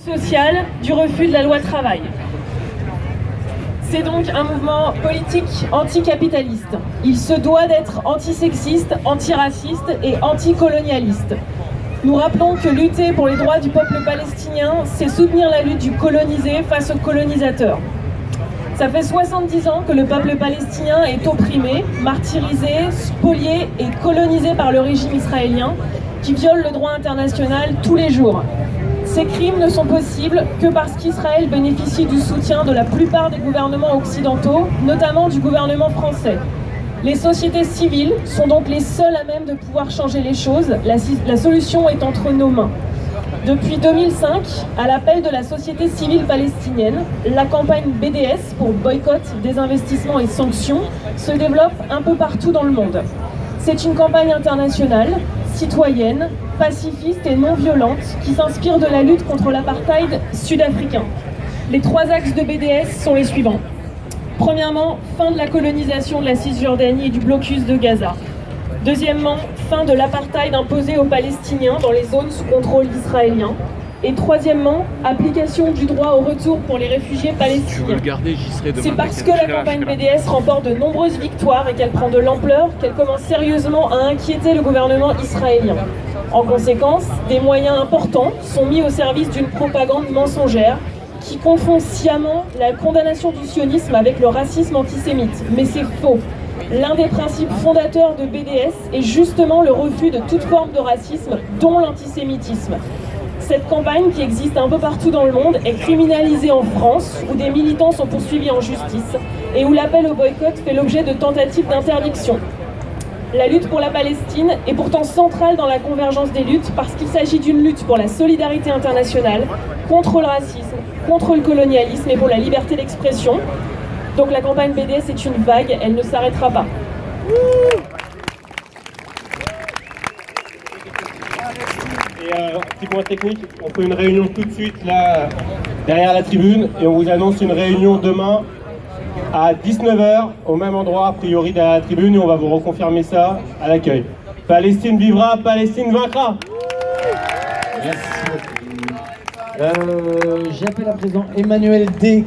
social du refus de la loi travail. C'est donc un mouvement politique anticapitaliste. Il se doit d'être antisexiste, antiraciste et anticolonialiste. Nous rappelons que lutter pour les droits du peuple palestinien, c'est soutenir la lutte du colonisé face aux colonisateurs. Ça fait 70 ans que le peuple palestinien est opprimé, martyrisé, spolié et colonisé par le régime israélien qui viole le droit international tous les jours. Ces crimes ne sont possibles que parce qu'Israël bénéficie du soutien de la plupart des gouvernements occidentaux, notamment du gouvernement français. Les sociétés civiles sont donc les seules à même de pouvoir changer les choses. La solution est entre nos mains. Depuis 2005, à l'appel de la société civile palestinienne, la campagne BDS pour boycott, désinvestissement et sanctions se développe un peu partout dans le monde. C'est une campagne internationale, citoyenne, pacifiste et non violente qui s'inspire de la lutte contre l'apartheid sud-africain. Les 3 axes de BDS sont les suivants. Premièrement, fin de la colonisation de la Cisjordanie et du blocus de Gaza. Deuxièmement, fin de l'apartheid imposé aux Palestiniens dans les zones sous contrôle israélien. Et troisièmement, application du droit au retour pour les réfugiés palestiniens. C'est parce que la campagne BDS remporte de nombreuses victoires et qu'elle prend de l'ampleur qu'elle commence sérieusement à inquiéter le gouvernement israélien. En conséquence, des moyens importants sont mis au service d'une propagande mensongère qui confond sciemment la condamnation du sionisme avec le racisme antisémite. Mais c'est faux. L'un des principes fondateurs de BDS est justement le refus de toute forme de racisme, dont l'antisémitisme. Cette campagne, qui existe un peu partout dans le monde, est criminalisée en France, où des militants sont poursuivis en justice, et où l'appel au boycott fait l'objet de tentatives d'interdiction. La lutte pour la Palestine est pourtant centrale dans la convergence des luttes, parce qu'il s'agit d'une lutte pour la solidarité internationale, contre le racisme, contre le colonialisme et pour la liberté d'expression. Donc la campagne BDS est une vague, elle ne s'arrêtera pas. Et petit point technique, on fait une réunion tout de suite là, derrière la tribune, et on vous annonce une réunion demain à 19h, au même endroit, a priori derrière la tribune, et on va vous reconfirmer ça à l'accueil. Palestine vivra, Palestine vaincra. Merci. J'appelle à présent Emmanuel D.